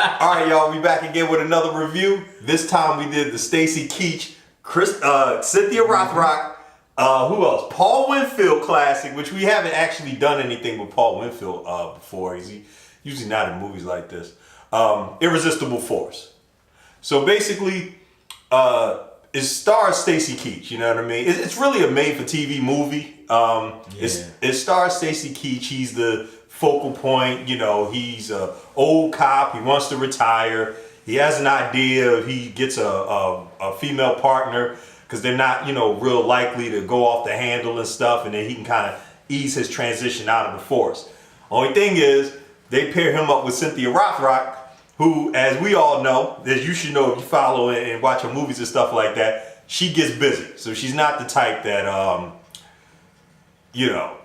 Alright, y'all, we back again with another review. This time we did the Stacy Keach, Cynthia Rothrock, who else? Paul Winfield classic, which we haven't actually done anything with Paul Winfield before. He's usually not in movies like this. Irresistible Force. So basically, it stars Stacy Keach, you know what I mean? It's really a made-for-TV movie. It stars Stacy Keach. He's the focal point, you know. He's an old cop. He wants to retire. He has an idea. He gets a female partner because they're not, you know, real likely to go off the handle and stuff, and then he can kind of ease his transition out of the force. Only thing is, they pair him up with Cynthia Rothrock, who, as we all know, as you should know if you follow and watch her movies and stuff like that, she gets busy. So she's not the type that, you know,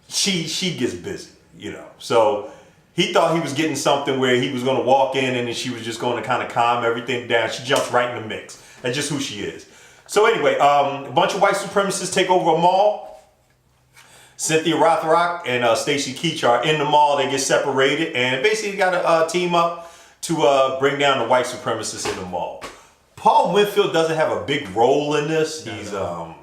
she gets busy, you know. So he thought he was getting something where he was going to walk in and then she was just going to kind of calm everything down. She jumps right in the mix. That's just who she is. So anyway, a bunch of white supremacists take over a mall. Cynthia Rothrock and Stacy Keach are in the mall. They get separated and basically got to team up to bring down the white supremacists in the mall. Paul Winfield doesn't have a big role in this. He's, I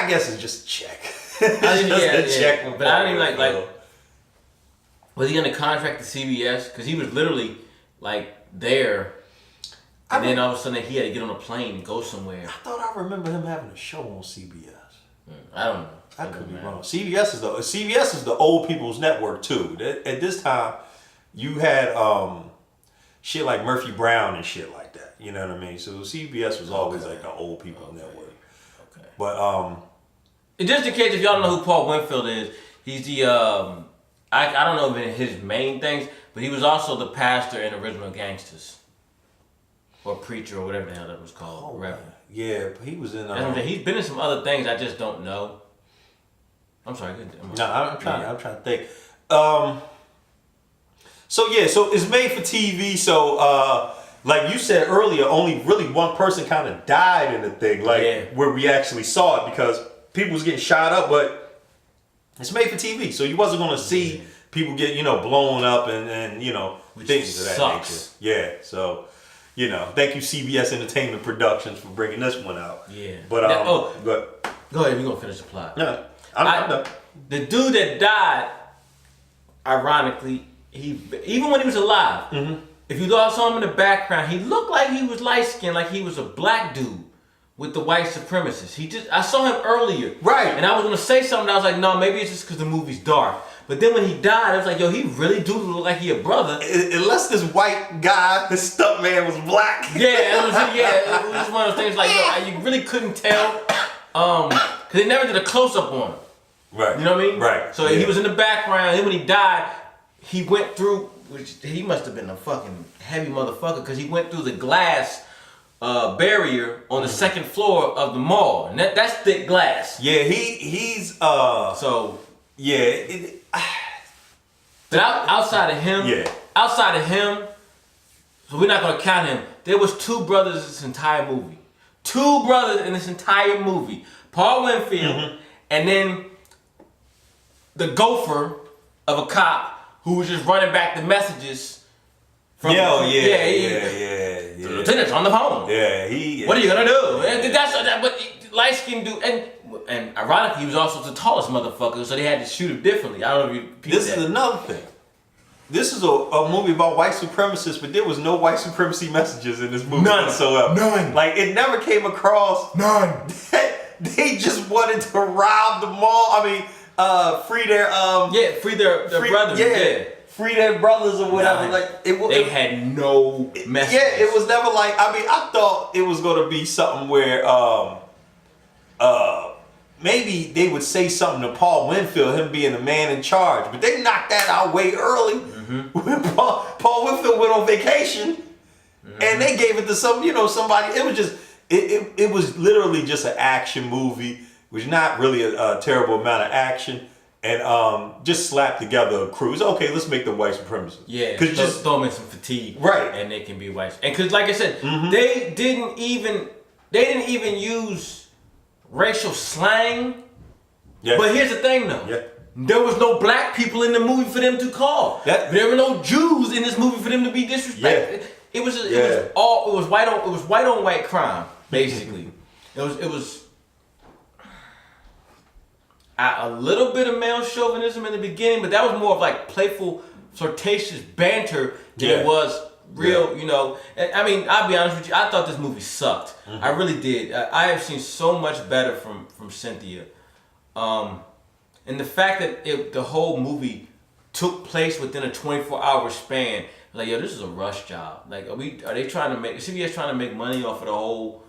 guess it's just a check. Check. But I don't even like, was he under contract to CBS? Because he was literally like there. And then all of a sudden he had to get on a plane and go somewhere. I thought I remember him having a show on CBS. I don't know. I could be wrong. CBS is the old people's network too. At this time, you had shit like Murphy Brown and shit like that. You know what I mean? So CBS was always like the old people's network. Okay. But just in case if y'all don't know who Paul Winfield is, he's the I don't know if his main things, but he was also the pastor in Original Gangsters. Or preacher or whatever the hell that was called. Reverend. Yeah, but he was in. He's been in some other things I just don't know. I'm sorry. I'm trying to think. So it's made for TV. So like you said earlier, only really one person kind of died in the thing, where we actually saw it because people was getting shot up, but it's made for TV, so you wasn't gonna see people get blown up and which things of that sucks. nature. Yeah, so. Thank you CBS Entertainment Productions for bringing this one out. Yeah. But but go ahead. We're gonna finish the plot. No, I'm done. The dude that died, ironically, even when he was alive, if you saw him in the background, he looked like he was light skinned, like he was a black dude with the white supremacists. I saw him earlier, right? And I was gonna say something. I was like, no, maybe it's just because the movie's dark. But then when he died, I was like, yo, he really do look like he a brother. Unless this white guy, this stuntman was black. Yeah, it was one of those things like, yo, you really couldn't tell. Because they never did a close-up on him. Right. You know what I mean? Right. So he was in the background, and then when he died, he went through, which he must have been a fucking heavy motherfucker, because he went through the glass barrier on the second floor of the mall. And that's thick glass. Yeah, he's so... Yeah. But outside of him, so we're not gonna count him. There was two brothers in this entire movie. Two brothers in this entire movie. Paul Winfield, and then the gopher of a cop who was just running back the messages. The lieutenant's on the phone. Yeah, What are you gonna do? But light skinned dude, and ironically, he was also the tallest motherfucker, so they had to shoot him differently. I don't know if you. This is another thing. This is a movie about white supremacists, but there was no white supremacy messages in this movie whatsoever. None. Like it never came across. None. They just wanted to rob the mall. I mean, free their free their brothers. Yeah. Free their brothers or whatever. Like they had no messages. Yeah, it was never like. I mean, I thought it was gonna be something where maybe they would say something to Paul Winfield, him being the man in charge, but they knocked that out way early. When Paul Winfield went on vacation, and they gave it to somebody. It was just it was literally just an action movie, which not really a terrible amount of action, and just slapped together a crew. It's okay, let's make them white supremacists. Yeah, because just throw them in some fatigue, right? And they can be white. And because, like I said, they didn't even use racial slang. Yeah. But here's the thing, though. Yeah. There was no black people in the movie for them to call. There were no Jews in this movie for them to be disrespected. Yeah. It was white on white crime, basically. it was a little bit of male chauvinism in the beginning, but that was more of like playful, flirtatious banter than it was real, you know. And, I mean, I'll be honest with you, I thought this movie sucked. I really did. I have seen so much better from Cynthia. And the fact that the whole movie took place within a 24-hour span, like, yo, this is a rush job. Like, are they trying to make, CBS trying to make money off of the whole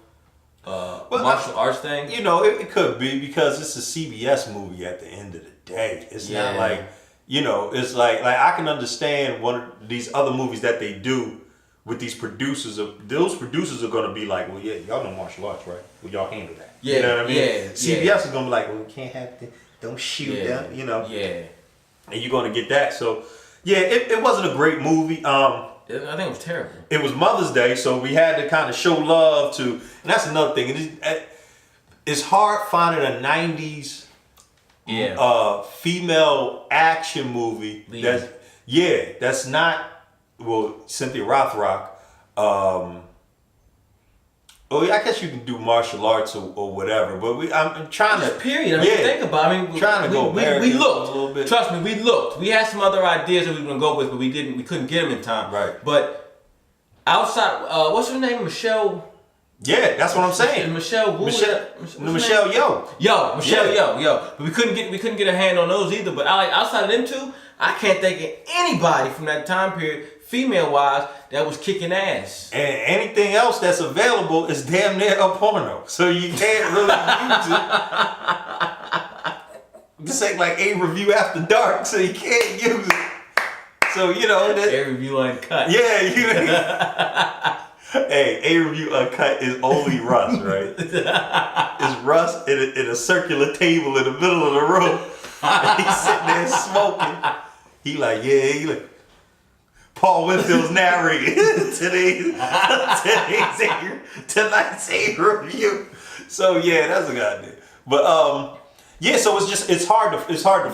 martial arts thing? You know, it could be, because it's a CBS movie at the end of the day. It's not like, you know, it's like I can understand one of these other movies that they do with these producers. Those producers are going to be like, well, yeah, y'all know martial arts, right? Well, y'all handle that. Yeah, you know what I mean? Yeah, CBS is going to be like, well, we can't have to, don't shoot them, you know? Yeah. And you're going to get that. So, yeah, it wasn't a great movie. I think it was terrible. It was Mother's Day, so we had to kind of show love to, and that's another thing. It's hard finding a 90s female action movie that's not, well, Cynthia Rothrock. I guess you can do martial arts or whatever, but I'm trying to. Period. I mean, think about it. I mean, trying to go American. We looked. A little bit. Trust me, we looked. We had some other ideas that we were gonna go with, but we didn't. We couldn't get them in time. But outside, what's her name? Michelle. Yeah, that's what I'm saying. Michelle Yeoh. But we couldn't get a hand on those either. But outside of them two, I can't think of anybody from that time period, female-wise, that was kicking ass. And anything else that's available is damn near a porno. So you can't really use it. This ain't like A Review After Dark, so you can't use it. So, you know. A Review Uncut. Yeah, you know. Hey, A Review Uncut is only Russ, right? It's Russ in a circular table in the middle of the room. And he's sitting there smoking. He like, Paul Winfield's narrating tonight's A Review. So yeah, that's a good idea. But so it's hard to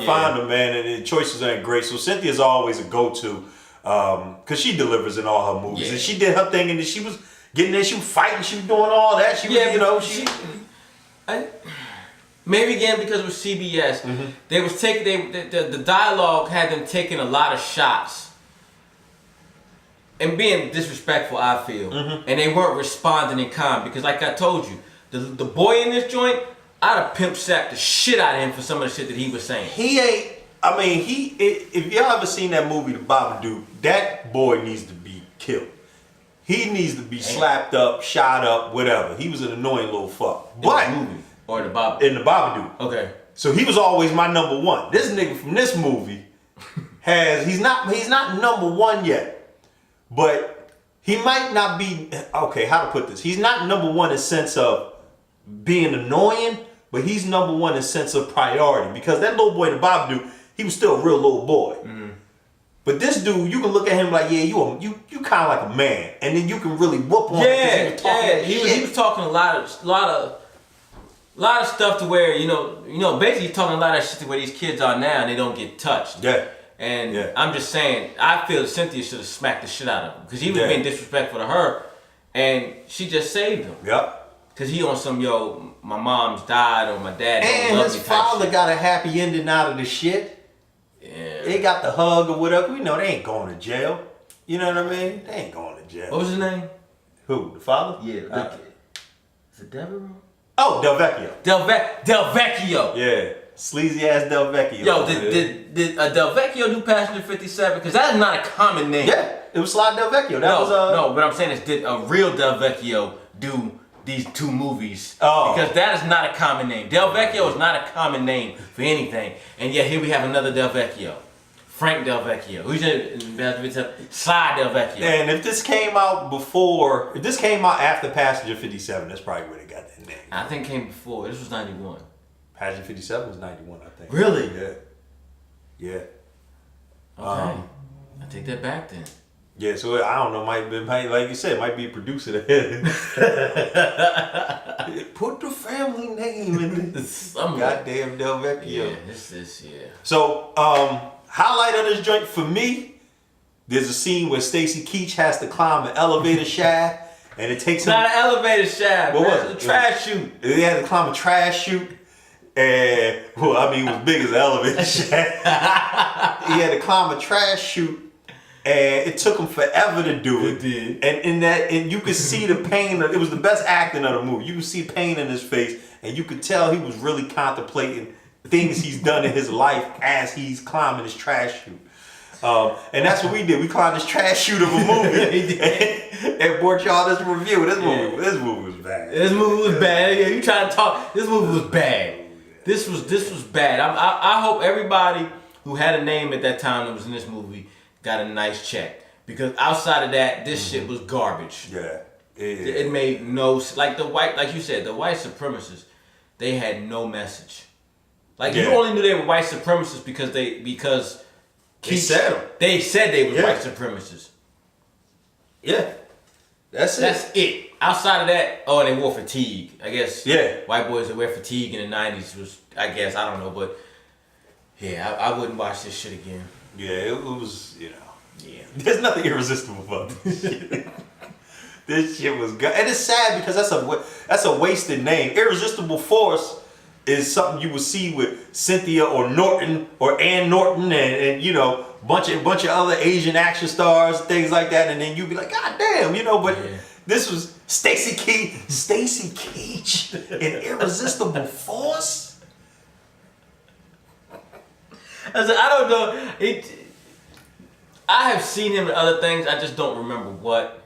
find them, man, and the choices aren't great. So Cynthia's always a go-to, because she delivers in all her movies, and she did her thing, and then she was getting there, she was fighting, she was doing all that. Maybe again because it was CBS, they was taking the dialogue had them taking a lot of shots and being disrespectful, I feel, and they weren't responding in kind, because like I told you, the boy in this joint, I'd have pimp sacked the shit out of him for some of the shit that he was saying. If y'all ever seen that movie, The Babadook, that boy needs to be killed. He needs to be slapped up, shot up, whatever. He was an annoying little fuck. But in the movie or the Babadook? In The Babadook. Okay. So he was always my number one. This nigga from this movie he's not number one yet. But he might not be, okay, how to put this? He's not number one in the sense of being annoying, but he's number one in the sense of priority. Because that little boy, the Babadook, he was still a real little boy. But this dude, you can look at him like, yeah, you kind of like a man, and then you can really whoop on him. He was talking a lot of stuff to where basically he's talking a lot of shit to where these kids are now and they don't get touched. Yeah. And I'm just saying, I feel Cynthia should have smacked the shit out of him, because he was being disrespectful to her, and she just saved him. Yep. Because he on some, my mom's died or my dad don't love me type shit. And his father got a happy ending out of the shit. Yeah. They got the hug or whatever. We know they ain't going to jail. You know what I mean? They ain't going to jail. What was his name? Who? The father? Yeah. Is it Devereaux? Oh, Del Vecchio. Del Vecchio. Yeah. Sleazy ass Del Vecchio. Yo, did Del Vecchio do Passenger 57? Because that is not a common name. Yeah, it was Sly Del Vecchio. No, but I'm saying is, did a real Del Vecchio do these two movies? Oh. Because that is not a common name. Del Vecchio is not a common name for anything. And yet here we have another Del Vecchio. Frank Del Vecchio. Who's in Sly Del Vecchio. And if this came out after Passenger 57, that's probably where they got that name. I think it came before. This was 91. Passenger 57 was 91, I think. Really? Yeah. Okay. I take that back then. Yeah, so I don't know. Might like you said, might be a producer that put the family name in this goddamn Del Vecchio. Yeah, this. So, highlight of this joint for me, there's a scene where Stacy Keach has to climb an elevator shaft, and it takes him. Not an elevator shaft. What man. was it? A trash chute. He had to climb a trash chute. And, well, I mean, it was big as an elevator shaft. He had to climb a trash chute. And it took him forever to do it. It did. And you could see the pain. It was the best acting of the movie. You could see pain in his face, and you could tell he was really contemplating things he's done in his life as he's climbing his trash chute. And that's what we did. We climbed this trash chute of a movie and brought y'all this review. This movie was bad. This movie was bad. Yeah, you trying to talk? This movie was bad. This was bad. I hope everybody who had a name at that time that was in this movie got a nice check, because outside of that, this shit was garbage. Yeah, it made no, like you said, the white supremacists, they had no message. Like you only knew they were white supremacists because they said they were white supremacists. Yeah, that's it. Outside of that, and they wore fatigue. I guess white boys that wear fatigue in the 90s was, I guess, I don't know, but yeah, I wouldn't watch this shit again. Yeah, it was, Yeah. There's nothing irresistible about this shit. This shit was good. And it's sad because that's a wasted name. Irresistible Force is something you would see with Cynthia or Norton or Ann Norton and bunch of other Asian action stars, things like that, and then you'd be like, God damn, but this was Stacy Keach in Irresistible Force. I don't know. I have seen him in other things. I just don't remember what.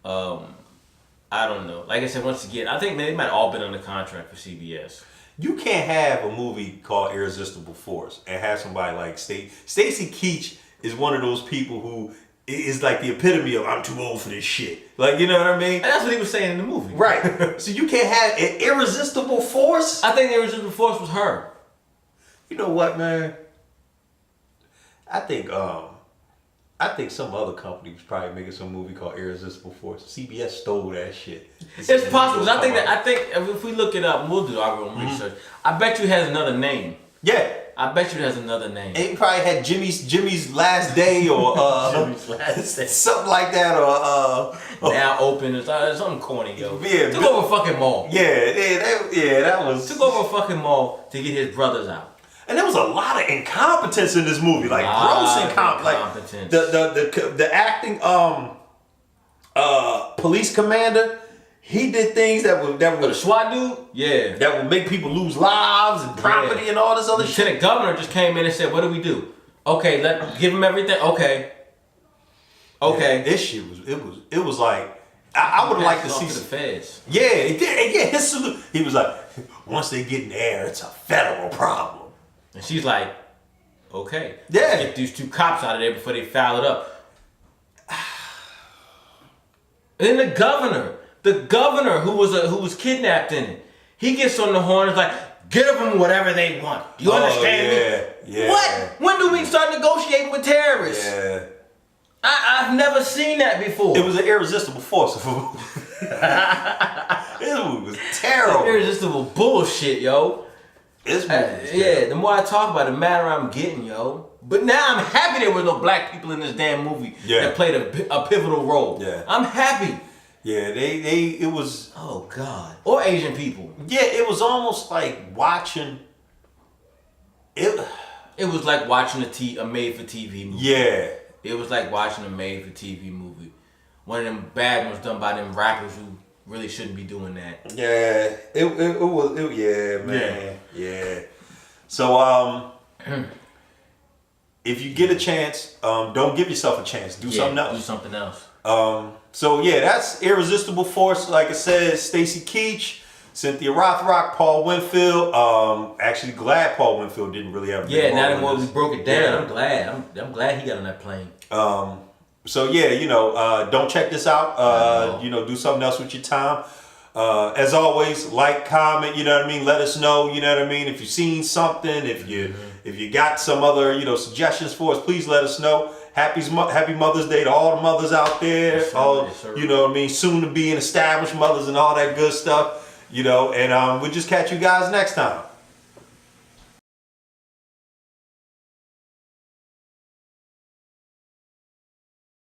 I don't know. Like I said, once again, I think they might have all been under contract for CBS. You can't have a movie called Irresistible Force and have somebody like Stacy Keach is one of those people who is like the epitome of I'm too old for this shit. Like, you know what I mean? And that's what he was saying in the movie. Right. So you can't have an Irresistible Force? I think Irresistible Force was her. You know what, man? I think some other company was probably making some movie called Irresistible Force. CBS stole that shit. It's possible. I think if we look it up, and we'll do our own research. I bet you it has another name. Yeah. I bet you it has another name. It probably had Jimmy's Last Day or Jimmy's Last Day. Something like that or Now Open or something corny, yo. Yeah, took over a fucking mall. That was took over a fucking mall to get his brothers out. And there was a lot of incompetence in this movie, like gross incompetence. Like the acting police commander, he did things that would the SWAT dude, that would make people lose lives and property and all this other shit. Lieutenant Governor just came in and said, "What do we do? Okay, give him everything. Okay." This shit was like I would have liked to see the feds. Yeah, it did. Yeah, his salute. He was like, once they get in the air, it's a federal problem. And she's like, okay. Yeah. Let's get these two cops out of there before they foul it up. And then the governor who was kidnapped in it, he gets on the horn and is like, give them whatever they want. You understand me? Yeah. What? When do we start negotiating with terrorists? Yeah. I've never seen that before. It was an Irresistible Force of a movie. This movie was terrible. Irresistible bullshit, yo. The more I talk about it, the madder I'm getting, yo. But now I'm happy there were no black people in this damn movie that played a pivotal role. Yeah. I'm happy. Yeah, it was... Oh, God. Or Asian people. Yeah, it was almost like watching... It was like watching a made-for-TV movie. Yeah. It was like watching a made-for-TV movie. One of them bad ones done by them rappers who really shouldn't be doing that. Yeah, it was, man. Yeah. So, if you get a chance, don't give yourself a chance. Do something else. Do something else. So yeah, that's Irresistible Force. Like I said, Stacy Keach, Cynthia Rothrock, Paul Winfield. Actually, glad Paul Winfield didn't really have. Now that we broke it down, I'm glad. I'm glad he got on that plane. So yeah, don't check this out. Do something else with your time. As always, like, comment, you know what I mean? Let us know, you know what I mean? If you've seen something, if you got some other, suggestions for us, please let us know. Happy Mother's Day to all the mothers out there. Yes, sir. All, Yes, sir. you know what I mean? Soon to be and established mothers and all that good stuff. You know, and we'll just catch you guys next time.